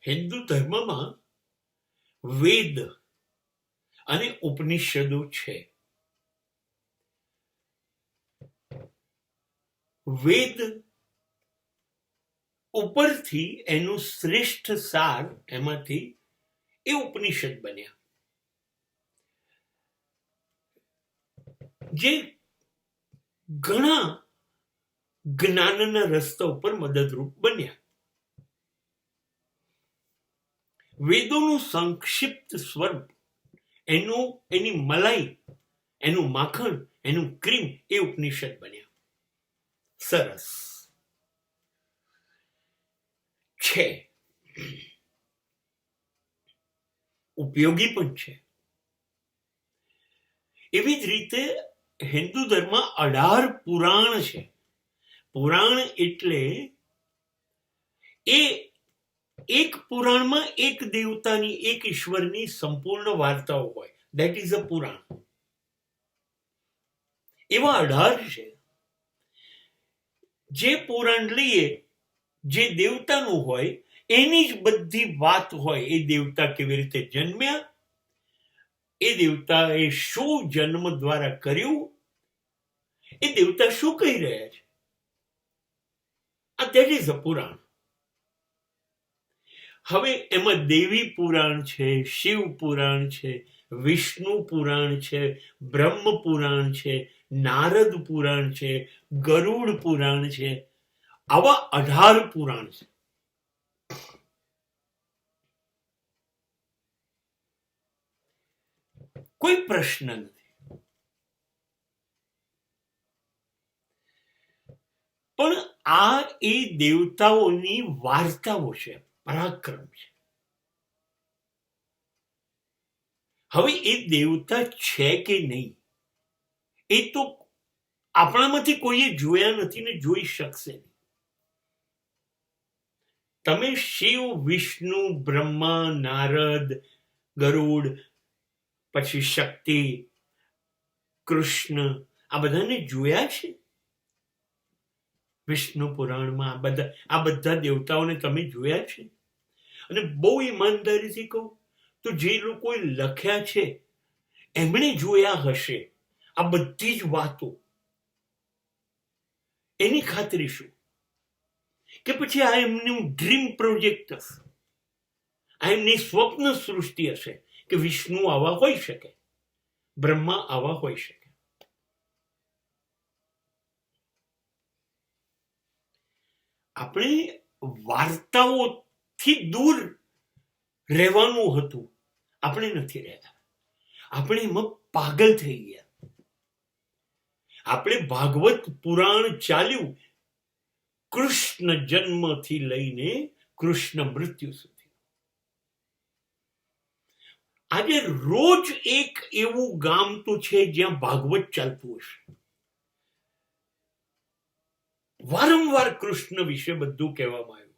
હિન્દુ ધર્મમાં વેદ અને ઉપનિષદો છે. વેદ ઉપરથી એનું શ્રેષ્ઠ સાર એમાંથી એ ઉપનિષદ બન્યા, જે ઘણા જ્ઞાનના રસ્તા ઉપર મદદરૂપ બન્યા. વેદોનું સંક્ષિપ્ત સ્વરૂપ, એની મલાઈ, એનું માખણ, એનું ક્રીમ એ ઉપનિષદ બન્યા. સરસ છે, ઉપયોગી પણ છે. એવી જ રીતે હિન્દુ ધર્મ 18 પુરાણ છે. પુરાણ એટલે એ એક પુરાણમાં એક દેવતાની, એક ઈશ્વરની સંપૂર્ણ વાર્તાઓ હોય. ધેટ ઇઝ અ પુરાણ. એવા 18 છે. જે પુરાણ લઈએ, જે દેવતાનું હોય એની જ બધી વાત હોય. એ દેવતા કેવી રીતે જન્મ્યા, એ દેવતાએ શું જન્મ દ્વારા કર્યું, એ દેવતા શું કહી રહ્યા છે. આ ધેટ ઇઝ અ પુરાણ. હવે એમાં દેવી પુરાણ છે, શિવ પુરાણ છે, વિષ્ણુ પુરાણ છે, બ્રહ્મ પુરાણ છે, નારદ પુરાણ છે, ગરુડ પુરાણ છે. આવા 18 પુરાણ છે. કોઈ પ્રશ્ન નથી. પણ આ એ દેવતાઓની વાર્તાઓ છે, પરાક્રમ છે. હવે એ દેવતા છે કે નહીં એ તો આપણામાંથી કોઈએ જોયા નથી ને જોઈ શકશે નહીં. તમે શિવ, વિષ્ણુ, બ્રહ્મા, નારદ, ગરુડ, પછી શક્તિ, કૃષ્ણ, આ બધાને જોયા છે વિષ્ણુ પુરાણમાં? આ બધા દેવતાઓને તમે જોયા છે? અને બહુ ઈમાનદારીથી કહું તો જે લોકોએ લખ્યા છે એમણે જોયા હશે આ બધી જ વાતો. એની ખાતરી શું? કે પછી આ એમનું ડ્રીમ પ્રોજેક્ટ હશે, આ એમની સ્વપ્ન સૃષ્ટિ હશે કે વિષ્ણુ આવા હોઈ શકે, બ્રહ્મા આવા હોઈ શકે. આપણે વાર્તાઓથી દૂર રહેવાનું હતું, આપણે નથી રહેતા. આપણે એમાં પાગલ થઈ ગયા. આપણે ભાગવત પુરાણ ચાલ્યું કૃષ્ણ જન્મથી લઈને કૃષ્ણ મૃત્યુ સુધી. આજે રોજ એક એવું ગામ તો છે જ્યાં ભાગવત ચાલતું હશે. વારંવાર કૃષ્ણ વિશે બધું કહેવામાં આવ્યું.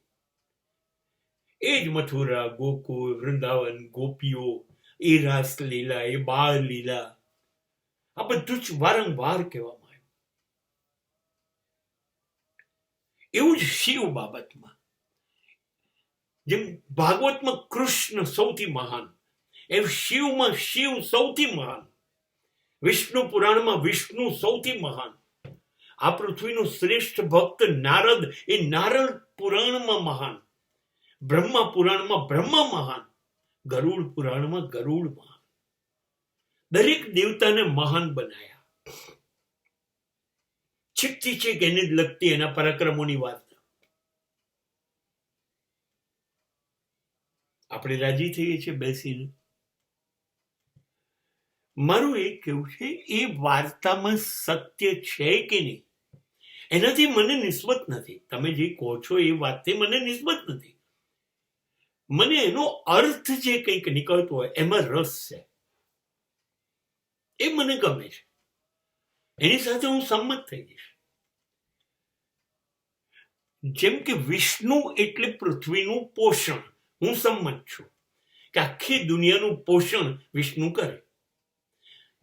એ જ મથુરા, ગોકુળ, વૃંદાવન, ગોપીઓ, એ રાસલીલા, એ બાળ લીલા, આ બધું જ વારંવાર કહેવામાં આવ્યું. એવું જ શિવ બાબતમાં, જેમ ભાગવતમાં કૃષ્ણ સૌથી મહાન, એમ શિવમાં શિવ સૌથી મહાન, વિષ્ણુ પુરાણમાં વિષ્ણુ સૌથી મહાન, આ પૃથ્વીનો શ્રેષ્ઠ ભક્ત નારદ, એ નારદ પુરાણમાં મહાન, બ્રહ્મા પુરાણમાં બ્રહ્મા મહાન, ગરુડ પુરાણમાં ગરુડ મહાન. દરેક દેવતાને મહાન બનાયા. છીકથી છીક એને જ લગતી એના પરાક્રમોની વાર્તા. આપણે રાજી થઈએ છીએ બેસીને. મારું એ કેવું છે, એ વાર્તામાં સત્ય છે કે નહીં એનાથી મને નિસ્બત નથી. તમે જે કહો છો એ વાતથી મને નિસ્બત નથી. મને એનો અર્થ જે કંઈક નીકળતો હોય એમાં રસ છે, એ મને ગમે છે, એની સાથે હું સંમત થઈ જઈશ. જેમ કે વિષ્ણુ એટલે પૃથ્વીનું પોષણ, હું સંમત છું કે આખી દુનિયાનું પોષણ વિષ્ણુ કરે.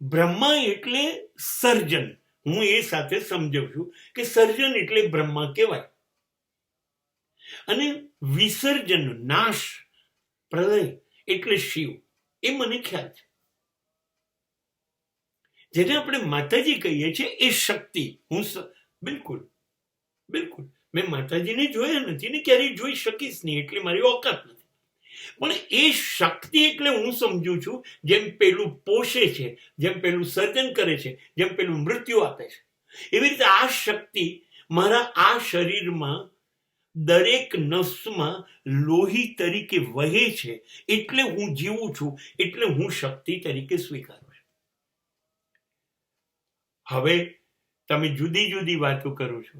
બ્રહ્મા એટલે સર્જન, હું એ સાથે સમજુ છું કે સર્જન એટલે બ્રહ્મા કહેવાય. અને વિસર્જન, નાશ, પ્રલય એટલે શિવ, એ મને ખ્યાલ છે. જેને આપણે માતાજી કહીએ છીએ એ શક્તિ. બિલકુલ બિલકુલ મેં માતાજીને જોયા નથી ને ક્યારેય જોઈ શકીશ નહીં, એટલે મારી ઓકાત નથી. પણ એ શક્તિ એટલે હું સમજુ છું જેમ પેલું પોષે છે, જેમ પેલું સર્જન કરે છે, જેમ પેલું મૃત્યુ આપે છે, એવી રીતે આ શક્તિ મારા આ શરીરમાં દરેક નસમાં લોહી તરીકે વહે છે, એટલે હું જીવું છું, એટલે હું શક્તિ તરીકે સ્વીકારું છું. હવે તમે જુદી જુદી વાતો કરો છો,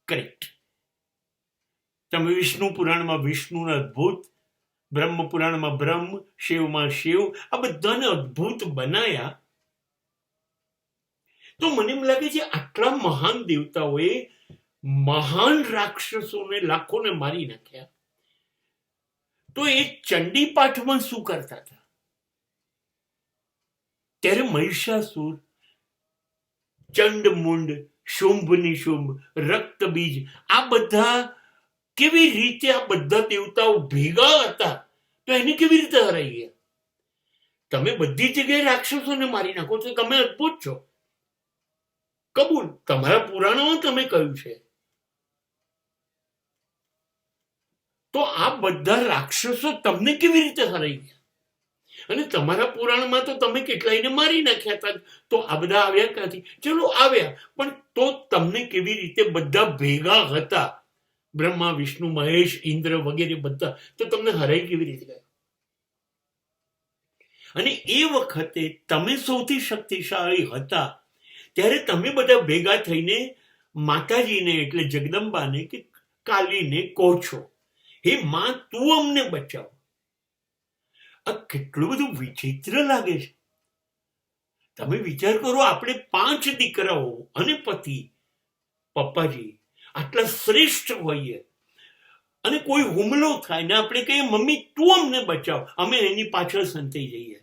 કરેક્ટ. તમે વિષ્ણુ પુરાણમાં વિષ્ણુના અદ્ભુત, બ્રહ્મ પુરાણમાં બ્રહ્મ, શિવમાં શિવ, આ બધાને અદ્ભુત બનાયા. તો મને એમ લાગે છે આટલા મહાન દેવતાઓએ મહાન રાક્ષસોને લાખોને મારી નાખ્યા, તો એ ચંડી પાઠમાં શું કરતા હતા? ત્યારે મહિષાસુર, ચંડમુંડ, શુંભ નિશુંભ, રક્તબીજ, આ બધા કેવી રીતે, આ બધા દેવતાઓ ભેગા હતા તો એને કેવી રીતે હરાઈ ગયા? તમે બધી જગ્યાએ રાક્ષસોને મારી નાખો છો, તમે અદ્ભુત છો, કબૂલ, તમારા પુરાણોમાં તમે કહ્યું છે. તો આ બધા રાક્ષસો તમને કેવી રીતે હરાઈ ગયા? અને તમારા પુરાણમાં તો તમે કેટલાયને મારી નાખ્યા હતા, તો આ બધા આવ્યા ક્યાંથી? ચલો આવ્યા, પણ તો તમને કેવી રીતે બધા ભેગા હતા, બ્રહ્મા, વિષ્ણુ, મહેશ, ઇન્દ્ર વગેરે બધા, તો તમને હરાઈ કેવી રીતે ગયા? અને એ વખતે તમે સૌથી શક્તિશાળી હતા, ત્યારે તમે બધા ભેગા થઈને માતાજીને એટલે જગદંબાને કે કાલીને કહો છો, હે માં તું અમને બચાવ. આ કેટલું બધું વિચિત્ર લાગે છે. તમે વિચાર કરો, આપણે 5 દીકરાઓ અને પતિ, પપ્પાજી આટલા શ્રેષ્ઠ હોઈએ, અને કોઈ હુમલો થાય ને આપણે કહીએ મમ્મી તું અમને બચાવ, અમે એની પાછળ સંતાઈ જઈએ.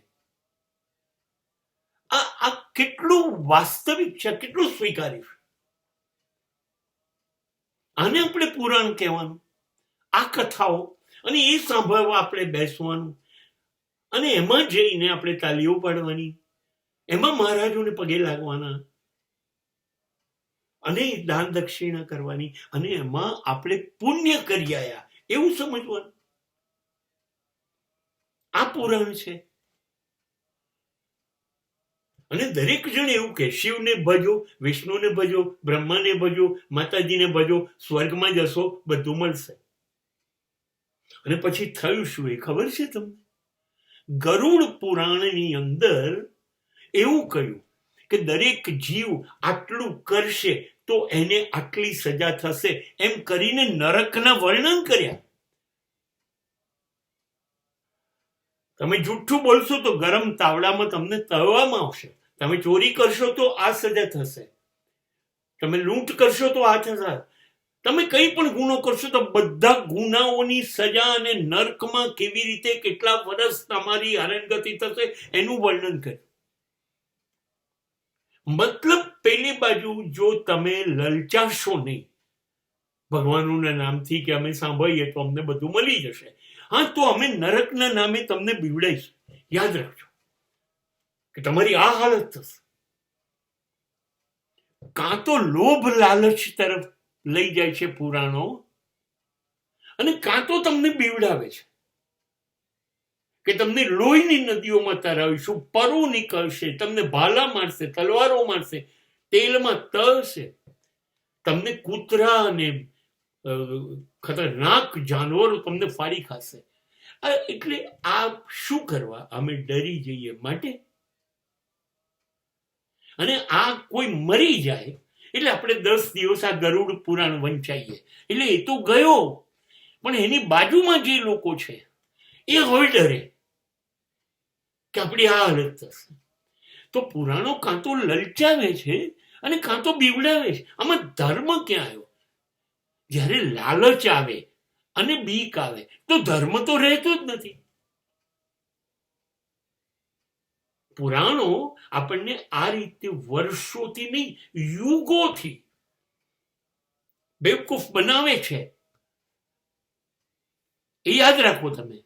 આ કેટલું વાસ્તવિક છે, કેટલું સ્વીકાર્ય છે. આને આપણે પુરાણ કહેવાનું, આ કથાઓ, અને એ સાંભળવા આપણે બેસવાનું, અને એમાં જઈને આપણે તાલીઓ પાડવાની, એમાં મહારાજોને પગે લાગવાના, અને દાન દક્ષિણા કરવાની, અને એમાં આપણે પુણ્ય કરી આયા એવું સમજવાનું. આ પુરાણ છે. અને દરેક જણ એવું કે શિવને ભજો, વિષ્ણુને ભજો, બ્રહ્માને ભજો, માતાજીને ભજો, સ્વર્ગમાં જશો, બધું મળશે. અને પછી થયું શું એ ખબર છે તમને? ગરુડ પુરાણની અંદર એવું કહ્યું કે દરેક જીવ આટલું કરશે તો એને આટલી સજા થશે, એમ કરીને નરકના વર્ણન કર્યા. તમે જુઠ્ઠું બોલશો તો ગરમ તાવડામાં તમને તળવામાં આવશે, તમે ચોરી કરશો તો આ સજા થશે, તમે લૂંટ કરશો તો આ થશે, તમે કઈ પણ ગુનો કરશો તો બધા ગુનાઓની સજા અને નર્કમાં કેવી રીતે કેટલા વર્ષ તમારી હેરાનગતિ થશે એનું વર્ણન કર્યું. મતલબ પેલી બાજુ જો તમે લલચાશો નહીં ભગવાનના નામથી કે અમે સાંભળીએ તો અમને બધું મળી જશે, હા તો અમે નરકના નામે તમને બીવડાઈશું. યાદ રાખજો કે તમારી આ હાલત થશે. કાં તો લોભ લાલચ તરફ લઈ જાય છે પુરાણો, અને કાં તો તમને બીવડાવે છે કે તમને લોહીની નદીઓમાં તરાવીશું, પરો નીકળશે, તમને ભાલા મારશે, તલવારો મારશે, તેલમાં તળશે, તમને કૂતરા અને ખતરનાક જાનવરો તમને ફાડી ખાશે. એટલે આ શું કરવા? અમે ડરી જઈએ માટે. અને આ કોઈ મરી જાય એટલે આપણે 10 દિવસ આ ગરુડ પુરાણ વંચાઈએ, એટલે એ તો ગયો, પણ એની બાજુમાં જે લોકો છે એ હવે ડરે કે આપણી આ હાલત થશે. તો પુરાણો કાં તો લલચાવે છે અને કાં તો બીવડાવે છે. આમાં ધર્મ ક્યાં આવ્યો? જ્યારે લાલચ આવે અને બીક આવે તો ધર્મ તો રહેતો જ નથી. પુરાણો આપણને આ રીતે વર્ષોથી નહીં, યુગોથી બેવકૂફ બનાવે છે. એ યાદ રાખો તમે.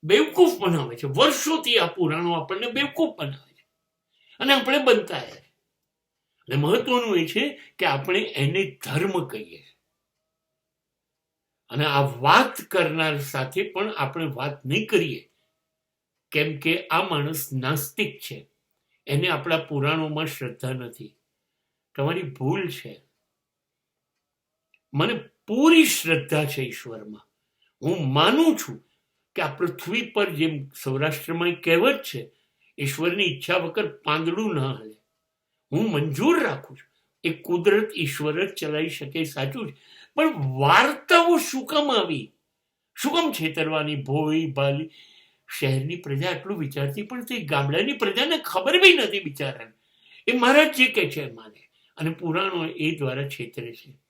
બેવકૂફ બનાવે છે. વર્ષોથી આ પુરાણો આપણને બેવકૂફ બનાવે છે અને આપણે બનતા આવ્યા છે. અને મહત્વનું એ છે કે આપણે એને ધર્મ કહીએ. અને આ વાત કરનાર સાથે પણ આપણે વાત નહીં કરીએ, કેમ કે આ માણસ નાસ્તિક છે, એને આપણા પુરાણોમાં શ્રદ્ધા નથી. તમારી ભૂલ છે. મને પૂરી શ્રદ્ધા છે ઈશ્વરમાં. હું માનું છું કે આ પૃથ્વી પર જેમ સૌરાષ્ટ્રમાં કહેવત છે, ઈશ્વરની ઈચ્છા વગર પાંદડું ન હાલે. હું મંજૂર રાખું છું એ કુદરત ઈશ્વર જ ચલાવી શકે, સાચું છે. પણ વાર્તાઓ શું કામ આવી? શું કામ છેતરવાની? ભોળી ભાલી શહેરની પ્રજા આટલું વિચારતી પણ તે ગામડાની પ્રજાને ખબર બી નથી બિચારાને. એ મહારાજ જે કે છે માને, અને પુરાણો એ દ્વારા છેતરે છે.